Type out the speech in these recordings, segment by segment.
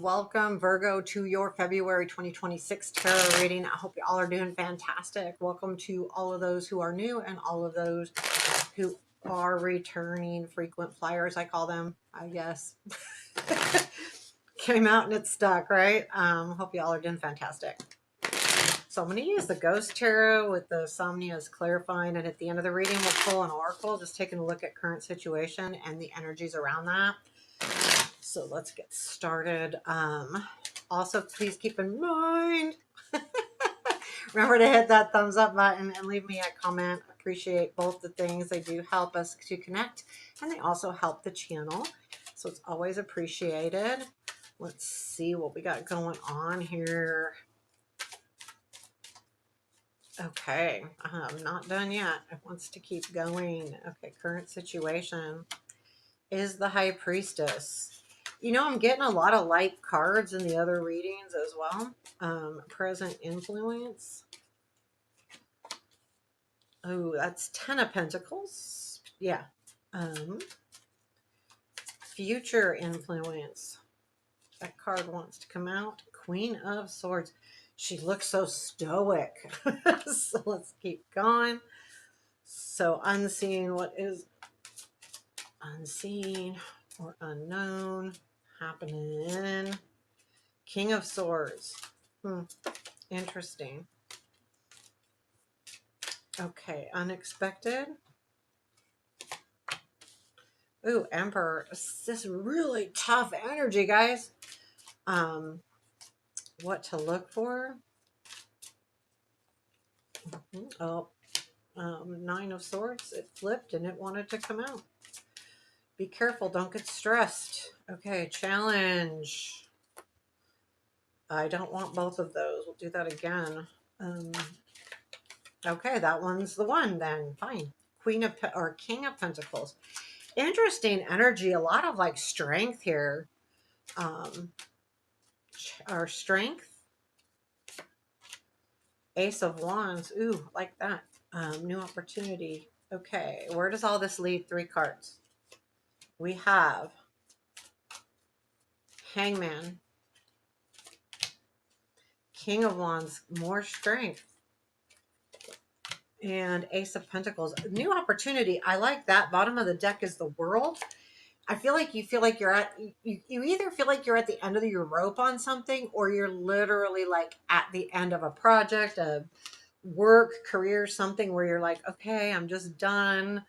Welcome, Virgo, to your February 2026 tarot reading. I hope you all are doing fantastic. Welcome to all of those who are new and all of those who are returning frequent flyers, I call them, I guess. Came out and it's stuck, right? Hope you all are doing fantastic. So I'm going to use the Ghost Tarot with the Somnia as clarifying, and at the end of the reading, we'll pull an oracle, just taking a look at current situation and the energies around that. So let's get started. Also, please keep in mind, remember to hit that thumbs up button and leave me a comment. Appreciate both the things. They do help us to connect and they also help the channel. So it's always appreciated. Let's see what we got going on here. Okay, I'm not done yet. It wants to keep going. Okay, current situation is the High Priestess. You know, I'm getting a lot of light cards in the other readings as well. Present influence. Oh, that's 10 of Pentacles. Yeah. Future influence. That card wants to come out. Queen of Swords. She looks so stoic. So let's keep going. So unseen, what is unseen or unknown happening? King of Swords. Interesting. Okay, unexpected. Ooh, Emperor. This is really tough energy, guys. What to look for? Oh, Nine of Swords. It flipped and it wanted to come out. Be careful. Don't get stressed. Okay, challenge. I don't want both of those. We'll do that again. Okay, that one's the one then. Fine. Queen of or King of Pentacles. Interesting energy. A lot of like strength here. Our strength. Ace of Wands. Ooh, like that. New opportunity. Okay, where does all this lead? 3 cards. We have Hangman. King of Wands. More strength. And Ace of Pentacles. New opportunity. I like that. Bottom of the deck is the World. I feel like you're at, you either feel like you're at the end of your rope on something, or you're literally like at the end of a project, a work, career, something where you're like, okay, I'm just done.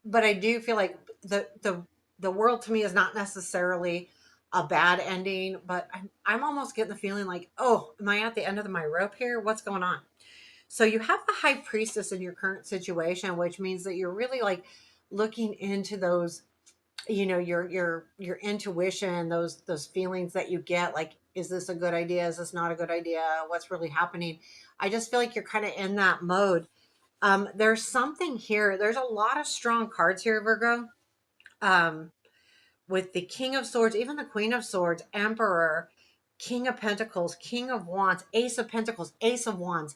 But I do feel like the World to me is not necessarily a bad ending, but I'm almost getting the feeling like, oh, am I at the end of my rope here? What's going on? So you have the High Priestess in your current situation, which means that you're really like looking into those, you know, your intuition, those feelings that you get, like, is this a good idea? Is this not a good idea? What's really happening? I just feel like you're kind of in that mode. There's something here. There's a lot of strong cards here, Virgo. With the King of Swords, even the Queen of Swords, Emperor, King of Pentacles, King of Wands, Ace of Pentacles, Ace of Wands.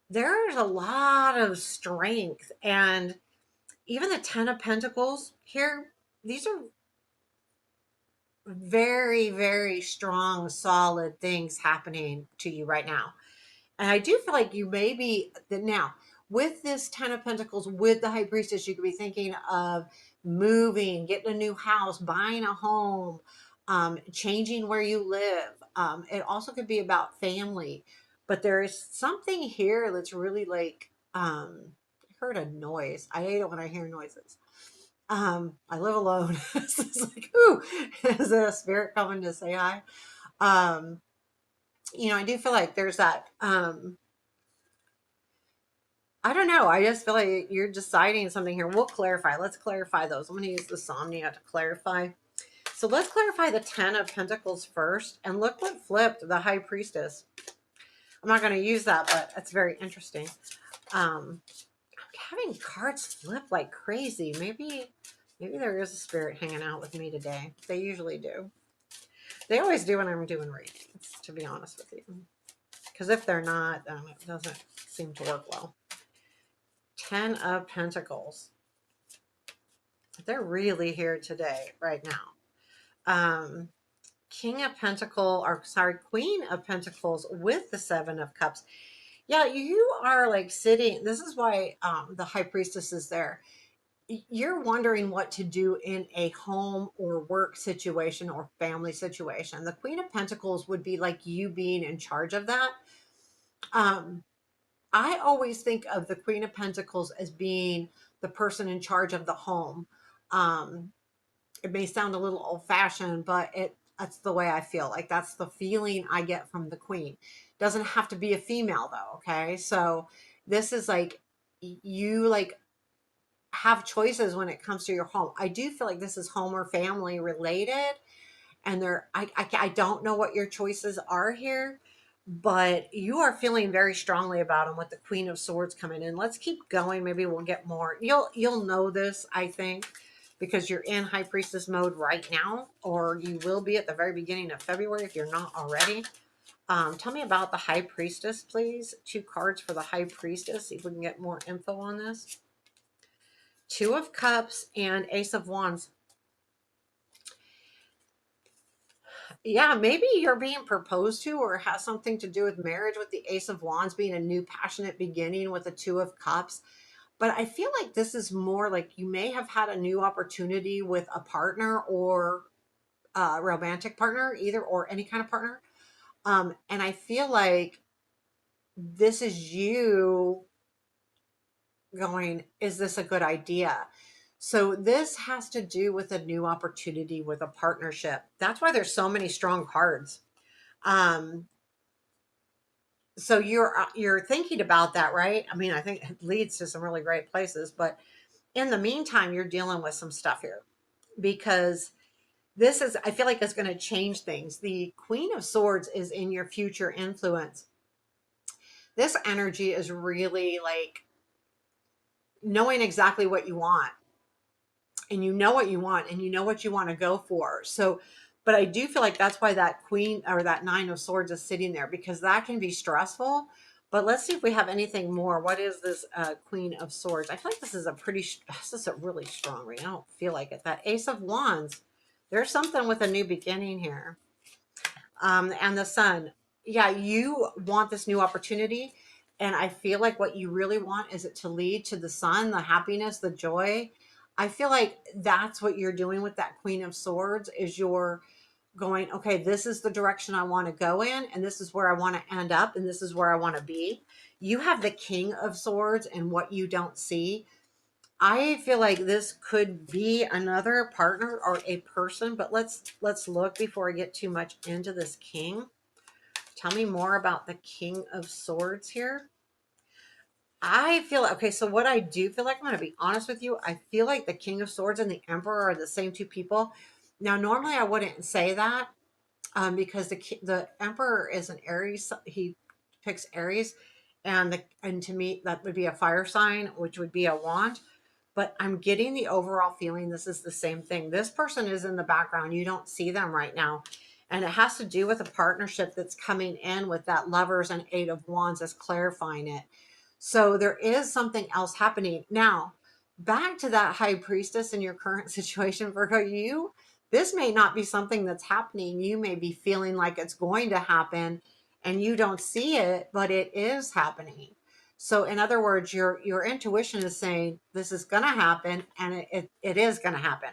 There's a lot of strength, and even the 10 of Pentacles here, these are very, very strong, solid things happening to you right now. And I do feel like you may be now with this 10 of Pentacles, with the High Priestess, you could be thinking of moving, getting a new house, buying a home, changing where you live. It also could be about family, but there is something here that's really like, I heard a noise. I hate it when I hear noises. I live alone. It's like, ooh, is it a spirit coming to say hi? You know, I do feel like there's that, I don't know. I just feel like you're deciding something here. We'll clarify. Let's clarify those. I'm going to use the Somnia to clarify. So let's clarify the 10 of Pentacles first. And look what flipped, the High Priestess. I'm not going to use that, but it's very interesting. I'm having cards flip like crazy. Maybe there is a spirit hanging out with me today. They usually do. They always do when I'm doing readings, to be honest with you. Because if they're not, it doesn't seem to work well. 10 of Pentacles. They're really here today, right now. um, King of Pentacle, or sorry, Queen of Pentacles with the Seven of Cups. Yeah, you are like sitting. This is why the High Priestess is there. You're wondering what to do in a home or work situation or family situation. The Queen of Pentacles would be like you being in charge of that. Um, I always think of the Queen of Pentacles as being the person in charge of the home. Um, it may sound a little old fashioned, but that's the way I feel. Like that's the feeling I get from the Queen. Doesn't have to be a female though. Okay, so this is like you like have choices when it comes to your home. I do feel like this is home or family related, and I don't know what your choices are here, but you are feeling very strongly about them with the Queen of Swords coming in. Let's keep going. Maybe we'll get more. You'll know this, I think, because you're in High Priestess mode right now, or you will be at the very beginning of February if you're not already. Tell me about the High Priestess, please. 2 cards for the High Priestess. See if we can get more info on this. 2 of Cups and Ace of Wands. Yeah, maybe you're being proposed to or has something to do with marriage with the Ace of Wands being a new passionate beginning with the 2 of Cups. But I feel like this is more like you may have had a new opportunity with a partner or a romantic partner, either or any kind of partner. And I feel like this is you going, is this a good idea? So this has to do with a new opportunity with a partnership. That's why there's so many strong cards. Um, so you're thinking about that, right? I mean, I think it leads to some really great places, but in the meantime, you're dealing with some stuff here because this is, I feel like it's going to change things. The Queen of Swords is in your future influence. This energy is really like knowing exactly what you want, and you know what you want and you know what you want to go for. So, but I do feel like that's why that Queen or that Nine of Swords is sitting there, because that can be stressful. But let's see if we have anything more. What is this Queen of Swords? I feel like this is a this is a really strong read. I don't feel like it. That Ace of Wands, there's something with a new beginning here. And the Sun. Yeah, you want this new opportunity. And I feel like what you really want is it to lead to the sun, the happiness, the joy. I feel like that's what you're doing with that Queen of Swords is you're going, okay, this is the direction I want to go in, and this is where I want to end up, and this is where I want to be. You have the King of Swords and what you don't see. I feel like this could be another partner or a person, but let's look before I get too much into this King. Tell me more about the King of Swords here. I feel okay. So what I do feel like, I'm going to be honest with you. I feel like the King of Swords and the Emperor are the same two people. Now, normally I wouldn't say that because the Emperor is an Aries. He picks Aries, and to me that would be a fire sign, which would be a wand. But I'm getting the overall feeling this is the same thing. This person is in the background. You don't see them right now. And it has to do with a partnership that's coming in with that Lovers and Eight of Wands as clarifying it. So there is something else happening. Now, back to that High Priestess in your current situation, Virgo, this may not be something that's happening. You may be feeling like it's going to happen and you don't see it, but it is happening. So in other words, your intuition is saying this is going to happen, and it is going to happen.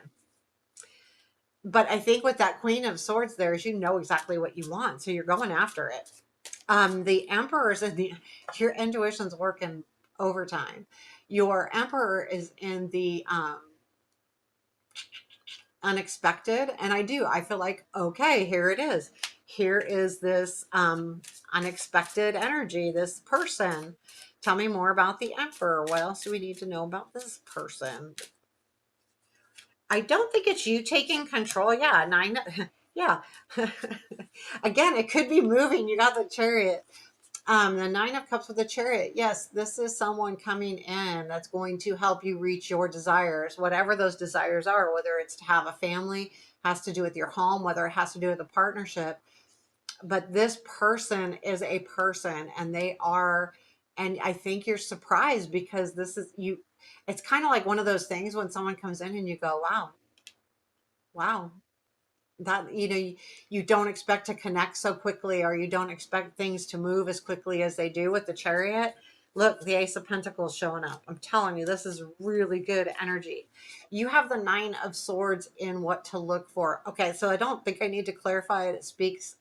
But I think with that Queen of Swords there is you know exactly what you want. So you're going after it. The Emperor's in the your intuition's working overtime. Your Emperor is in the unexpected, and I feel like, okay, here it is. Here is this unexpected energy, this person. Tell me more about the Emperor. What else do we need to know about this person? I don't think it's you taking control. Yeah, nine. Yeah. Again, it could be moving. You got the Chariot. The Nine of Cups with the Chariot. Yes, this is someone coming in that's going to help you reach your desires, whatever those desires are, whether it's to have a family, has to do with your home, whether it has to do with a partnership. But this person is a person, and they are, and I think you're surprised because this is you. It's kind of like one of those things when someone comes in and you go, wow, wow, that, you don't expect to connect so quickly, or you don't expect things to move as quickly as they do with the Chariot. Look, the Ace of Pentacles showing up. I'm telling you, this is really good energy. You have the Nine of Swords in what to look for. Okay, so I don't think I need to clarify it. It speaks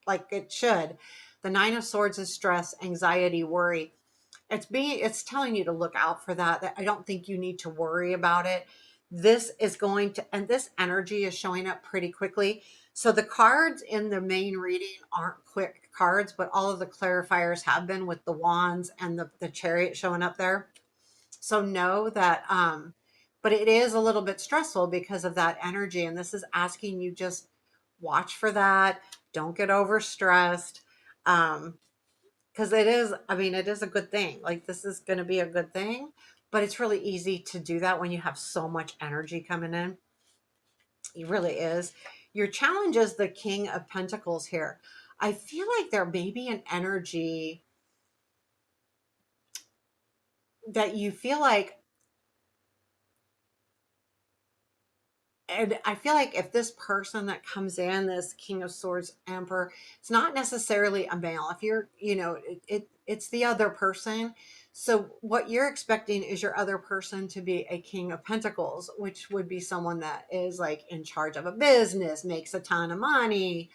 like it should. The Nine of Swords is stress, anxiety, worry. It's telling you to look out for that. I don't think you need to worry about it. This is going to, and this energy is showing up pretty quickly. So the cards in the main reading aren't quick cards, but all of the clarifiers have been, with the wands and the Chariot showing up there. So know that, but it is a little bit stressful because of that energy. And this is asking you, just watch for that. Don't get overstressed. Because it is, I mean, it is a good thing. Like, this is going to be a good thing, but it's really easy to do that when you have so much energy coming in. It really is. Your challenge is the King of Pentacles here. I feel like there may be an energy that you feel like, and I feel like if this person that comes in, this King of Swords Emperor, it's not necessarily a male. If you're, it's the other person. So what you're expecting is your other person to be a King of Pentacles, which would be someone that is like in charge of a business, makes a ton of money.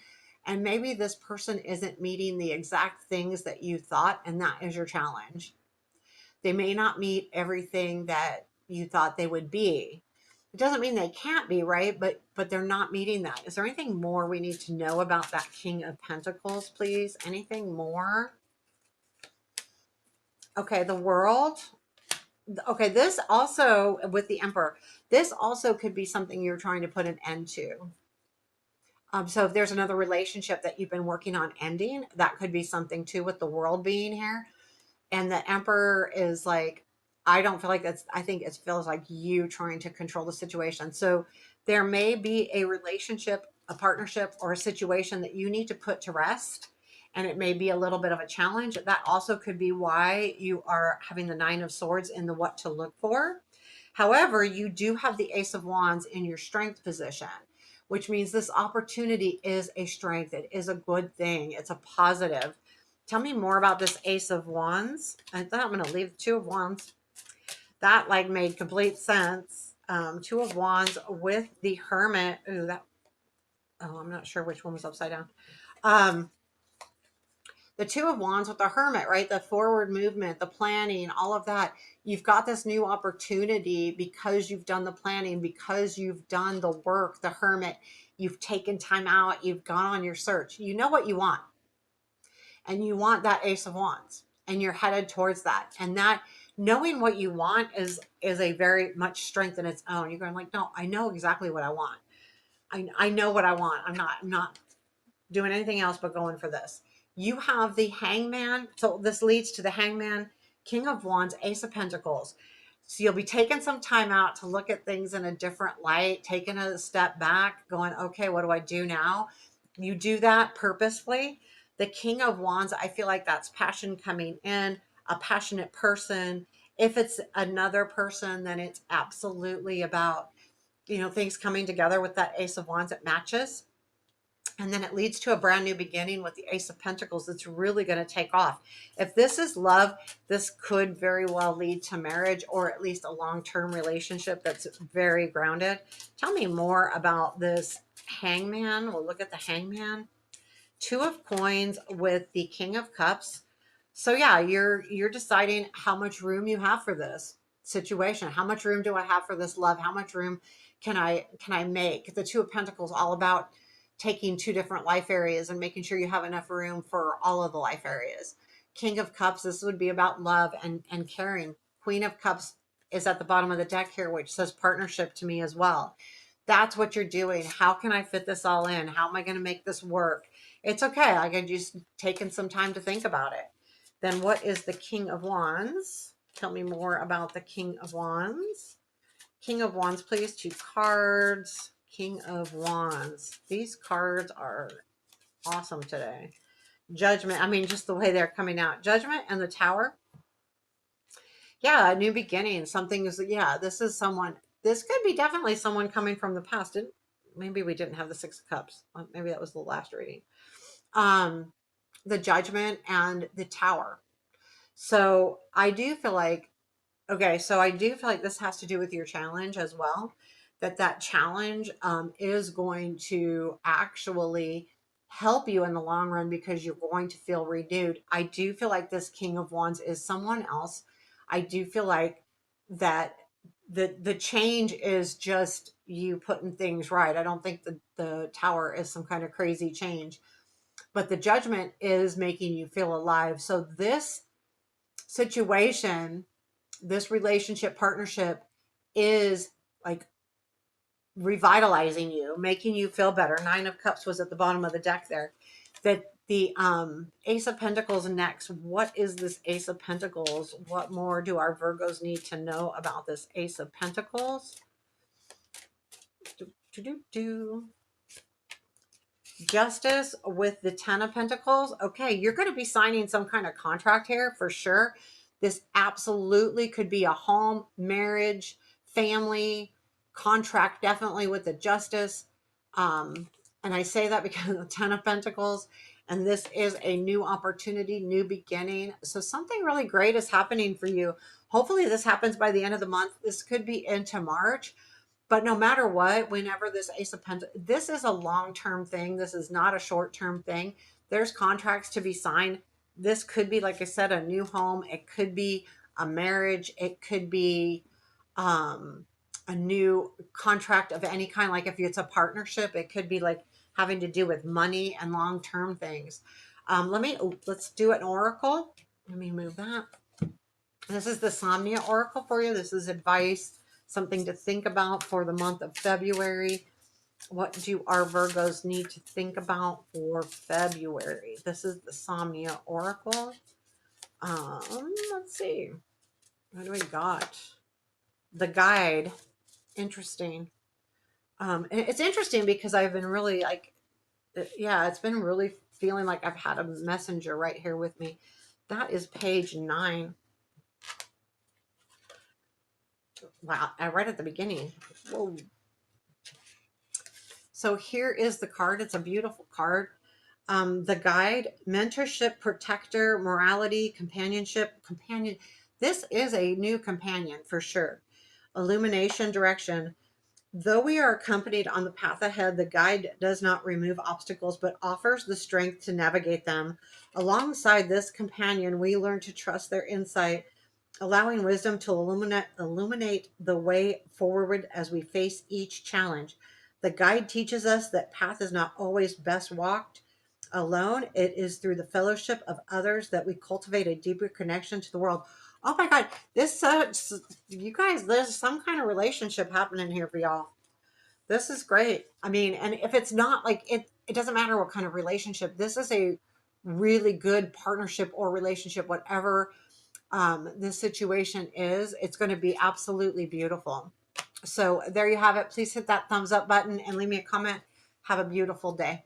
And maybe this person isn't meeting the exact things that you thought, and that is your challenge. They may not meet everything that you thought they would be. It doesn't mean they can't be, right? But they're not meeting that. Is there anything more we need to know about that King of Pentacles, please? Anything more? Okay, the World. Okay, this also, with the Emperor, this also could be something you're trying to put an end to. So if there's another relationship that you've been working on ending, that could be something too, with the World being here. And the Emperor is like, I don't feel like that's, I think it feels like you trying to control the situation. So there may be a relationship, a partnership, or a situation that you need to put to rest. And it may be a little bit of a challenge. That also could be why you are having the Nine of Swords in the what to look for. However, you do have the Ace of Wands in your strength position, which means this opportunity is a strength. It is a good thing. It's a positive. Tell me more about this Ace of Wands. I thought I'm going to leave the Two of Wands. That like made complete sense. Two of Wands with the Hermit. Ooh, that. Oh, I'm not sure which one was upside down. The Two of Wands with the Hermit, right? The forward movement, the planning, all of that. You've got this new opportunity because you've done the planning, because you've done the work, the Hermit. You've taken time out. You've gone on your search. You know what you want. And you want that Ace of Wands, and you're headed towards that. And that, knowing what you want is a very much strength in its own. You're going like, no, I know exactly what I want. I know what I want. I'm not doing anything else but going for this. You have the Hangman. So this leads to the Hangman, King of Wands, Ace of Pentacles. So you'll be taking some time out to look at things in a different light, taking a step back, going, okay, what do I do now? You do that purposefully. The King of Wands, I feel like that's passion coming in, a passionate person. If it's another person, then it's absolutely about, things coming together with that Ace of Wands. It matches. And then it leads to a brand new beginning with the Ace of Pentacles that's really going to take off. If this is love, this could very well lead to marriage, or at least a long-term relationship that's very grounded. Tell me more about this Hangman. We'll look at the Hangman. Two of Coins with the King of Cups. So yeah, you're deciding how much room you have for this situation. How much room do I have for this love? How much room can I make? The Two of Pentacles, all about taking two different life areas and making sure you have enough room for all of the life areas. King of Cups, this would be about love and caring. Queen of Cups is at the bottom of the deck here, which says partnership to me as well. That's what you're doing. How can I fit this all in? How am I going to make this work? It's okay. I can just taking some time to think about it. Then what is the King of Wands? Tell me more about the King of Wands. King of Wands, please. Two cards. King of Wands. These cards are awesome today. Judgment. I mean, just the way they're coming out. Judgment and the Tower. Yeah, a new beginning. Something is, yeah, this is someone, this could be definitely someone coming from the past. maybe we didn't have the Six of Cups. Maybe that was the last reading. Um, the Judgment and the Tower. So I do feel like, okay, so I do feel like this has to do with your challenge as well. That challenge is going to actually help you in the long run because you're going to feel renewed. I do feel like this King of Wands is someone else. I do feel like that the change is just you putting things right. I don't think the Tower is some kind of crazy change, but the Judgment is making you feel alive. So this situation, this relationship partnership is like revitalizing you, making you feel better. Nine of Cups was at the bottom of the deck there. That the Ace of Pentacles next. What is this Ace of Pentacles? What more do our Virgos need to know about this Ace of Pentacles? Justice with the Ten of Pentacles. Okay, you're going to be signing some kind of contract here for sure. This absolutely could be a home, marriage, family contract, definitely with the Justice. And I say that because of the Ten of Pentacles. And this is a new opportunity, new beginning. So something really great is happening for you. Hopefully this happens by the end of the month. This could be into March. But no matter what, whenever this Ace of Pentacles, this is a long-term thing. This is not a short-term thing. There's contracts to be signed. This could be, like I said, a new home. It could be a marriage. It could be a new contract of any kind. Like if it's a partnership, it could be like having to do with money and long-term things. Let's do an oracle. Let me move that. This is the Somnia Oracle for you. This is advice, something to think about for the month of February. What do our Virgos need to think about for February? This is the Somnia Oracle. Let's see. What do we got? The guide. Interesting. And it's interesting because I've been really like, yeah, it's been really feeling like I've had a messenger right here with me. That is page 9. Wow, right at the beginning. Whoa. So here is the card. It's a beautiful card. The guide, mentorship, protector, morality, companionship, companion. This is a new companion for sure. Illumination, direction. Though we are accompanied on the path ahead, the guide does not remove obstacles, but offers the strength to navigate them. Alongside this companion, we learn to trust their insight, allowing wisdom to illuminate the way forward as we face each challenge. The guide teaches us that path is not always best walked alone. It is through the fellowship of others that we cultivate a deeper connection to the world. Oh my God, this you guys, there's some kind of relationship happening here for y'all. This is great. I mean, and if it's not like it doesn't matter what kind of relationship. This is a really good partnership or relationship, whatever this situation is. It's going to be absolutely beautiful. So there you have it. Please hit that thumbs up button and leave me a comment. Have a beautiful day.